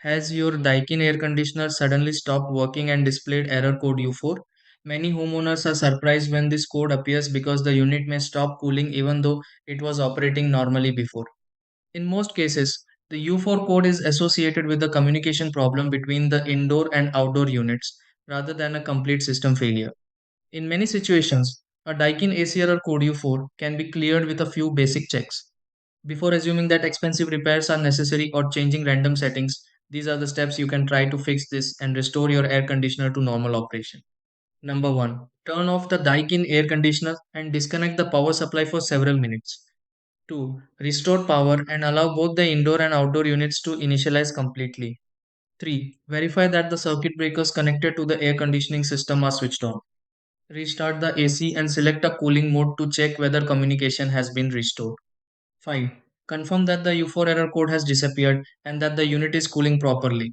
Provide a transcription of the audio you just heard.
Has your Daikin air conditioner suddenly stopped working and displayed error code U4? Many homeowners are surprised when this code appears because the unit may stop cooling even though it was operating normally before. In most cases, the U4 code is associated with a communication problem between the indoor and outdoor units rather than a complete system failure. In many situations, a Daikin AC error code U4 can be cleared with a few basic checks. Before assuming that expensive repairs are necessary or changing random settings, these are the steps you can try to fix this and restore your air conditioner to normal operation. Number 1. Turn off the Daikin air conditioner and disconnect the power supply for several minutes. 2. Restore power and allow both the indoor and outdoor units to initialize completely. 3. Verify that the circuit breakers connected to the air conditioning system are switched on. Restart the AC and select a cooling mode to check whether communication has been restored. 5. Confirm that the U4 error code has disappeared and that the unit is cooling properly.